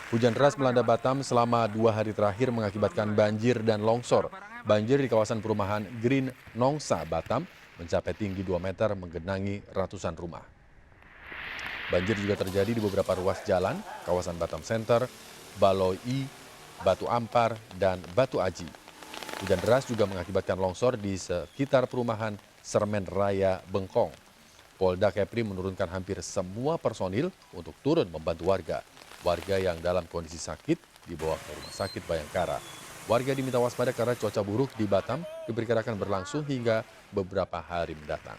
Hujan deras melanda Batam selama 2 hari terakhir mengakibatkan banjir dan longsor. Banjir di kawasan perumahan Green Nongsa, Batam mencapai tinggi 2 meter menggenangi ratusan rumah. Banjir juga terjadi di beberapa ruas jalan, kawasan Batam Center, Baloi, Batu Ampar, dan Batu Aji. Hujan deras juga mengakibatkan longsor di sekitar perumahan Sermen Raya, Bengkong. Polda Kepri menurunkan hampir semua personil untuk turun membantu warga. Warga yang dalam kondisi sakit dibawa ke rumah sakit Bayangkara. Warga diminta waspada karena cuaca buruk di Batam diperkirakan berlangsung hingga beberapa hari mendatang.